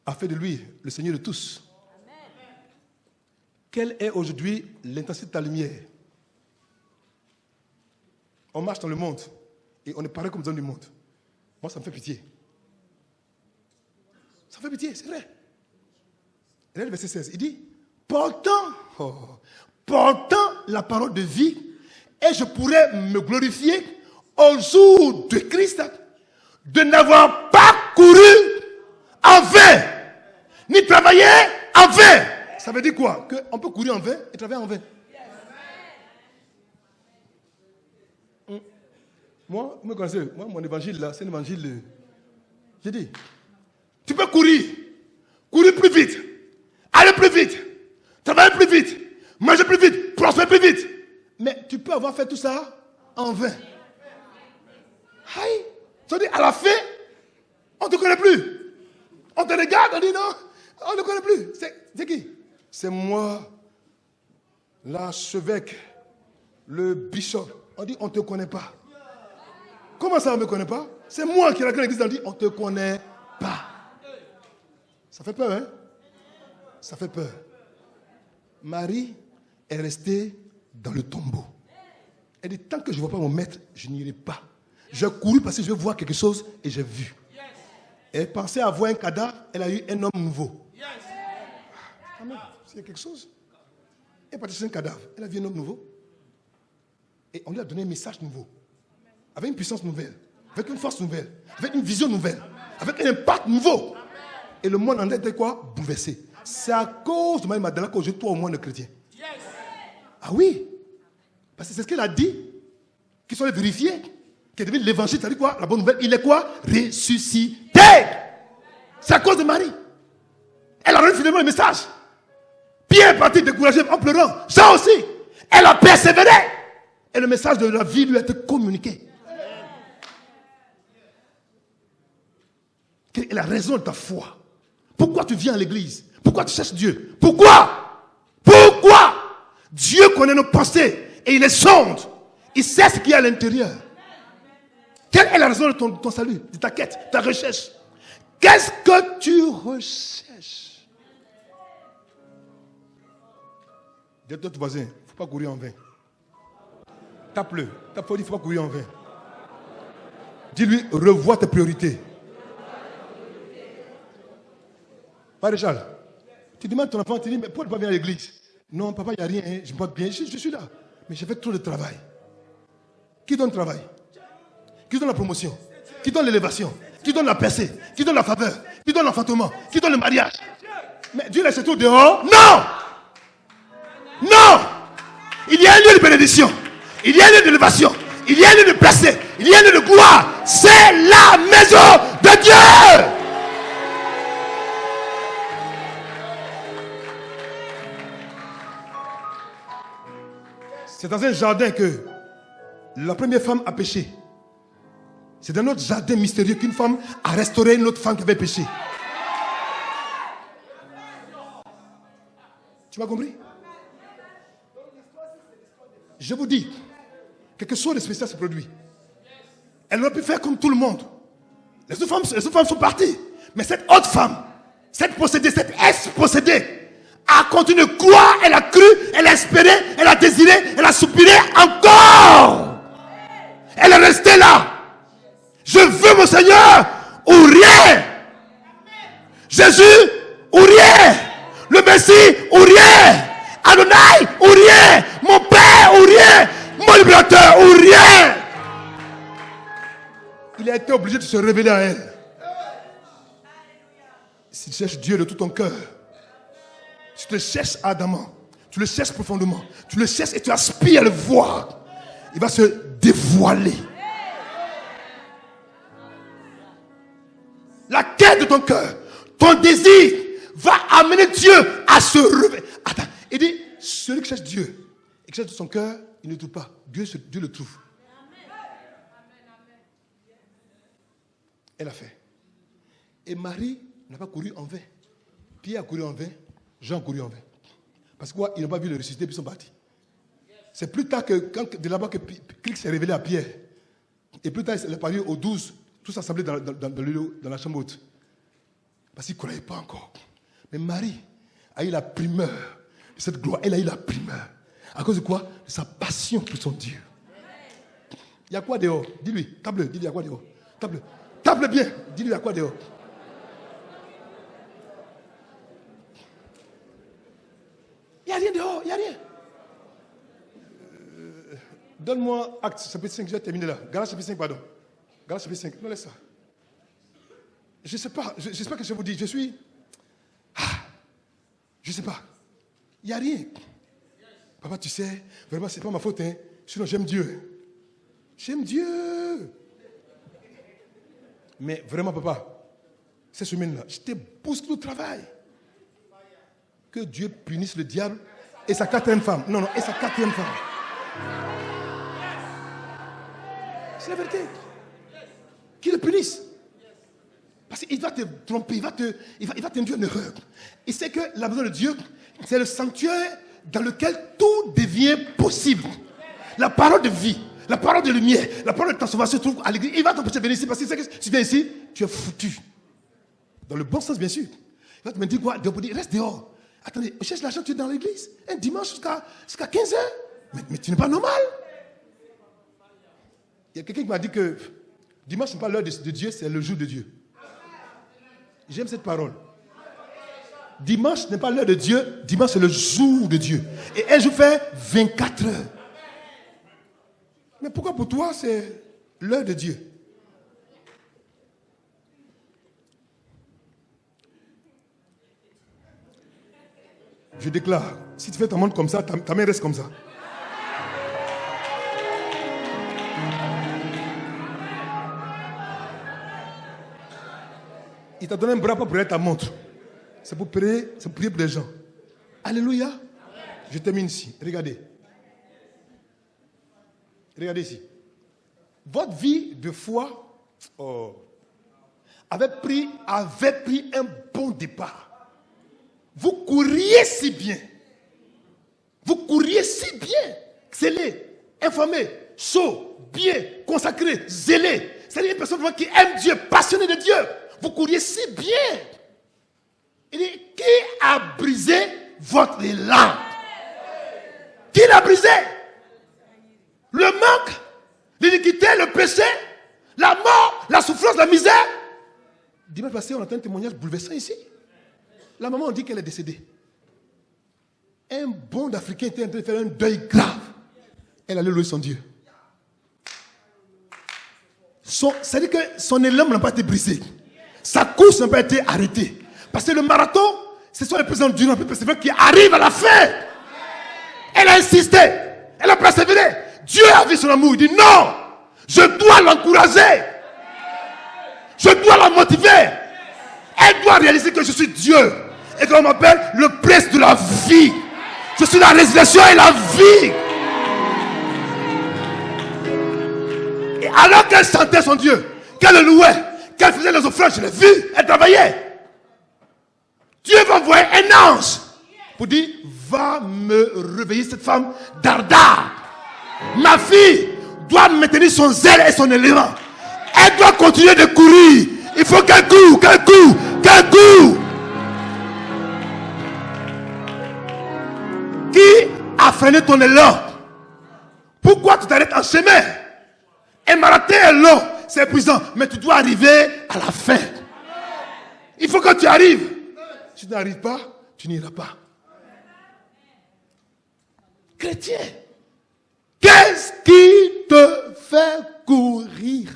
[SPEAKER 1] a fait de lui le Seigneur de tous. Quelle est aujourd'hui l'intensité de ta lumière? On marche dans le monde et on est pareil comme des hommes du monde. Moi, ça me fait pitié. Ça me fait pitié, c'est vrai. Regardez le verset 16. Il dit, portant la parole de vie, et je pourrais me glorifier au jour de Christ, de n'avoir pas couru en vain, ni travaillé en vain. Ça veut dire quoi? Qu'on peut courir en vain et travailler en vain. Moi, vous me connaissez, moi, mon évangile là, c'est un évangile. J'ai dit, tu peux courir plus vite, aller plus vite, travailler plus vite, manger plus vite, prospérer plus vite. Mais tu peux avoir fait tout ça en vain. Aïe, ça veut dire à la fin, on ne te connaît plus. On te regarde, on dit non, On ne connaît plus. C'est qui? C'est moi, l'archevêque, le bishop. On dit, on ne te connaît pas. Comment ça, on ne me connaît pas? C'est moi qui ai la l'église, on dit, on ne te connaît pas. Ça fait peur, hein? Ça fait peur. Marie est restée dans le tombeau. Elle dit, tant que je ne vois pas mon maître, je n'irai pas. J'ai couru parce que je veux voir quelque chose et j'ai vu. Elle pensait avoir un cadavre, elle a eu un homme nouveau. Ah, mais c'est quelque chose. Elle est partie sur un cadavre, elle a vu un homme nouveau. Et on lui a donné un message nouveau. Avec une puissance nouvelle, avec une force nouvelle, avec une vision nouvelle, avec un impact nouveau. Et le monde en était quoi? Bouleversé. C'est à cause de Marie Magdalene que toi au moins le chrétien. Ah oui. Parce que c'est ce qu'elle a dit. Qu'ils sont les vérifiés. Qu'elle devait l'évangile, c'est-à-dire quoi? La bonne nouvelle, il est quoi? Ressuscité. C'est à cause de Marie. Elle a reçu finalement le message. Pierre est parti découragé en pleurant. Ça aussi. Elle a persévéré. Et le message de la vie lui a été communiqué. Quelle est la raison de ta foi? Pourquoi tu viens à l'église? Pourquoi tu cherches Dieu? Pourquoi? Pourquoi? Dieu connaît nos pensées et il les sonde. Il sait ce qu'il y a à l'intérieur. Quelle est la raison de ton salut, de ta quête, de ta recherche? Qu'est-ce que tu recherches? Dis à ton voisin, il ne faut pas courir en vain. Tape-le. Tape-le, il ne faut pas courir en vain. Dis-lui, revois tes priorités. Maréchal, tu demandes à ton enfant, tu dis, mais pourquoi ne pas venir à l'église? Non, papa, il n'y a rien, hein, je me porte bien, je suis là. Mais j'ai fait trop de travail. Qui donne le travail? Qui donne la promotion? Qui donne l'élévation? Qui donne la percée? Qui donne la faveur? Qui donne l'enfantement? Qui donne le mariage? Mais Dieu laisse tout dehors? Non! Non! Il y a un lieu de bénédiction. Il y a un lieu d'élévation. Il y a un lieu de percée. Il y a un lieu de gloire. C'est la maison de Dieu! C'est dans un jardin que la première femme a péché. C'est dans notre jardin mystérieux qu'une femme a restauré une autre femme qui avait péché. Tu m'as compris? Je vous dis, quelque chose de spécial se produit. Elle aurait pu faire comme tout le monde. Les autres femmes sont parties. Mais cette autre femme, cette possédée, cette ex-possédée, a continué de croire, elle a cru, elle a espéré, elle a désiré, elle a soupiré encore. Elle est restée là. Je veux mon Seigneur ou rien. Jésus ou rien. Le Messie ou rien. Adonai ou rien. Mon Père ou rien. Mon libérateur ou rien. Il a été obligé de se révéler à elle. Si tu cherches Dieu de tout ton cœur, si tu le cherches ardemment, tu le cherches profondément, tu le cherches et tu aspires à le voir, il va se dévoiler. La quête de ton cœur, ton désir va amener Dieu à se révéler. Attends, il dit, celui qui cherche Dieu et qui cherche de son cœur, il ne trouve pas. Dieu le trouve. Elle a fait. Et Marie n'a pas couru en vain. Pierre a couru en vain. Jean a couru en vain. Parce que quoi? Ils n'ont pas vu le ressuscité, puis ils sont partis. C'est plus tard que, de là-bas que Christ s'est révélé à Pierre. Et plus tard, il est parlé aux 12, tous assemblés dans la chambre haute. Parce qu'ils ne croyaient pas encore. Mais Marie a eu la primeur de cette gloire. Elle a eu la primeur. À cause de quoi? De sa passion pour son Dieu. Il y a quoi dehors? Dis-lui, tape-le, dis-lui, il y a quoi dehors? Tape-le. Tape-le bien, dis-lui, il y a quoi dehors? Il n'y a rien dehors, il n'y a rien. Donne-moi Actes chapitre 5, je vais terminer là. Galates chapitre 5, pardon. Galates chapitre 5, non, laisse ça. Je ne sais pas, j'espère que je vous dis, je suis... je ne sais pas. Il n'y a rien. Papa, tu sais, vraiment, ce n'est pas ma faute, hein. Sinon, j'aime Dieu. J'aime Dieu. Mais vraiment, papa, cette semaine-là, je t'ai bousculé au travail. Que Dieu punisse le diable et sa quatrième femme. Non, et sa quatrième femme. C'est la vérité. Qu'il le punisse. Parce qu'il va te tromper, il va t'induire en erreur. Il sait que la maison de Dieu, c'est le sanctuaire dans lequel tout devient possible. La parole de vie, la parole de lumière, la parole de transformation se trouve à l'église. Il va t'empêcher de venir ici parce qu'il sait que si tu viens ici, tu es foutu. Dans le bon sens, bien sûr. Il va te dire quoi? Reste dehors. Attendez, cherche l'argent, tu es dans l'église. Un dimanche jusqu'à 15h. Mais tu n'es pas normal. Il y a quelqu'un qui m'a dit que dimanche n'est pas l'heure de Dieu, c'est le jour de Dieu. J'aime cette parole. Dimanche n'est pas l'heure de Dieu, dimanche c'est le jour de Dieu. Et un jour fait 24 heures. Mais pourquoi pour toi c'est l'heure de Dieu? Je déclare, si tu fais ta main comme ça, ta main reste comme ça. Il t'a donné un bras pour prier ta montre. C'est pour prier pour les gens. Alléluia. Je termine ici. Regardez. Regardez ici. Votre vie de foi avait pris un bon départ. Vous courriez si bien. Vous courriez si bien. Zélé, informé, chaud, bien, consacré, zélé. C'est une personne qui aime Dieu, passionnée de Dieu. Vous courriez si bien. Il dit, qui a brisé votre élan? Qui l'a brisé? Le manque, l'iniquité, le péché, la mort, la souffrance, la misère. Dimanche passé, on a un témoignage bouleversant ici. La maman, on dit qu'elle est décédée. Un bon d'Africain était en train de faire un deuil grave. Elle allait louer son Dieu. C'est-à-dire que son élan n'a pas été brisé. Sa course n'a pas été arrêtée. Parce que le marathon, ce sont les personnes endurants qui arrivent à la fin. Elle a insisté. Elle a persévéré. Dieu a vu son amour. Il dit non, je dois l'encourager. Je dois la motiver. Elle doit réaliser que je suis Dieu. Et qu'on m'appelle le prince de la vie. Je suis la résurrection et la vie. Et alors qu'elle sentait son Dieu, qu'elle le louait, qu'elle faisait les offrandes, je l'ai vu, elle travaillait. Dieu va envoyer un ange pour dire, va me réveiller cette femme dardard. Ma fille doit maintenir son zèle et son élément. Elle doit continuer de courir. Il faut qu'elle court, qu'elle court, qu'elle court. Qui a freiné ton élan? Pourquoi tu t'arrêtes en chemin? Un marathon est long, c'est épuisant, mais tu dois arriver à la fin. Il faut que tu arrives. Si tu n'arrives pas, tu n'iras pas. Chrétien, qu'est-ce qui te fait courir?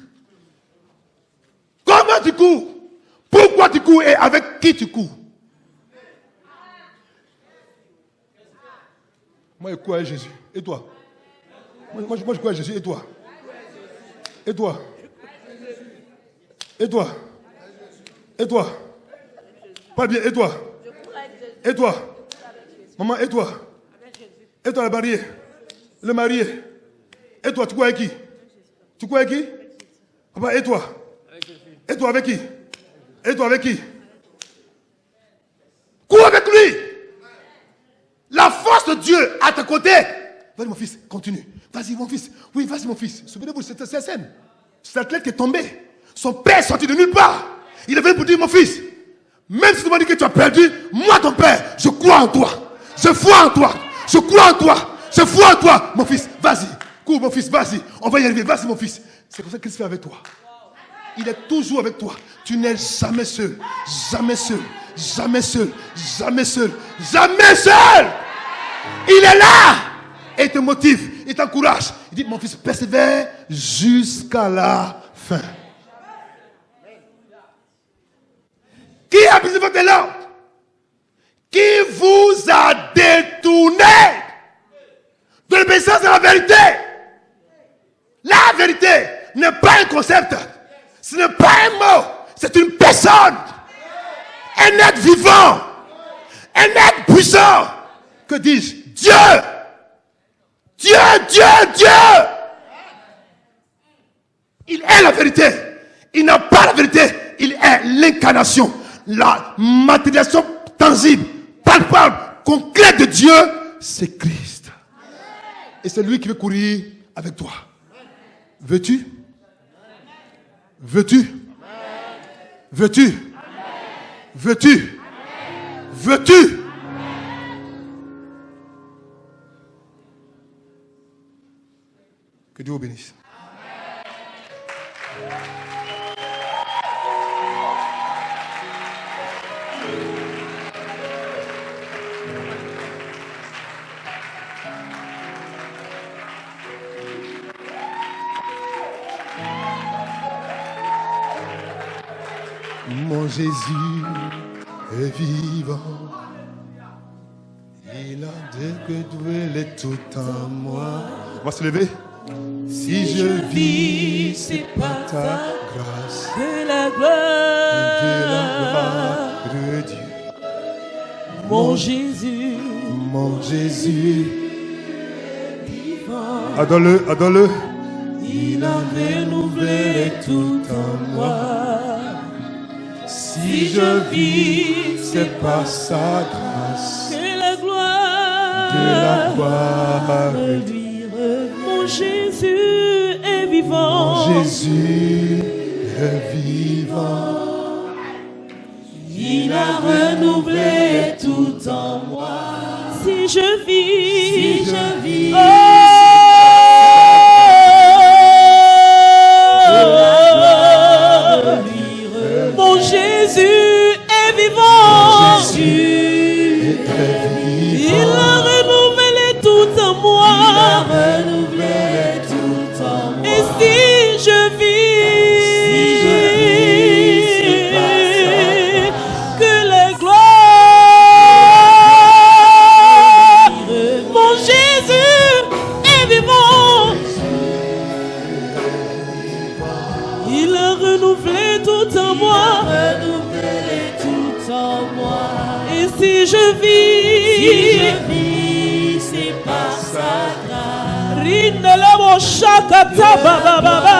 [SPEAKER 1] Comment tu cours? Pourquoi tu cours et avec qui tu cours? Moi, je cours avec Jésus. Et toi? Moi, je cours avec Jésus. Et toi? Et toi? Et toi? Et toi? Pas bien. Et toi? Et toi? Maman, et toi? Et toi, le marié? Le marié? Et toi, tu cours avec qui? Tu cours avec qui? Papa, et toi? Et toi avec qui? Et toi avec qui? Cours avec lui. La force de Dieu à tes côtés. Vas-y mon fils, continue. Vas-y mon fils. Oui, vas-y mon fils. Souvenez-vous de cette scène. Cet athlète qui est tombé. Son père est sorti de nulle part. Il est venu pour dire, mon fils, même si tu m'as dit que tu as perdu, moi ton père, je crois en toi. Je foi en toi. Je crois en toi. Je foi en toi. Mon fils, vas-y. Cours mon fils, vas-y. On va y arriver. Vas-y mon fils. C'est comme ça qu'il se fait avec toi. Il est toujours avec toi. Tu n'es jamais seul. Jamais seul. Jamais seul. Jamais seul. Jamais seul. Il est là. Et il te motive. Il t'encourage. Il dit, mon fils, persévère jusqu'à la fin. Qui a brisé votre élan? Qui vous a détourné de l'obéissance à la vérité? La vérité n'est pas un concept. Ce n'est pas un mot. C'est une personne. Un être vivant. Un être puissant. Que dis-je? Dieu. Dieu, Dieu, Dieu. Il est la vérité. Il n'a pas la vérité. il est l'incarnation, la matérialisation tangible, palpable, concrète de Dieu, c'est Christ. Et c'est lui qui veut courir avec toi. Veux-tu? Veux-tu? Veux-tu? Veux-tu? Veux-tu? Que Dieu vous bénisse. Mon Jésus est vivant. Il a dit que tu es tout en moi. On va se lever. Si je vis, c'est par ta grâce
[SPEAKER 2] Que la
[SPEAKER 1] gloire de Dieu.
[SPEAKER 2] Mon Jésus,
[SPEAKER 1] adore-le, adore-le.
[SPEAKER 2] il a renouvelé tout en moi.
[SPEAKER 1] Si je vis, c'est par sa grâce
[SPEAKER 2] Que la gloire lui revient. Mon Jésus est vivant.
[SPEAKER 1] Jésus est vivant.
[SPEAKER 2] Il a renouvelé tout en moi. Si je vis, mon Jésus est vivant. Il a renouvelé tout en moi. Et si je vis, que la gloire, mon Jésus est vivant. Il a renouvelé tout en moi. Et si je vis, c'est par sa grâce. Rindelemo shakata baba baba.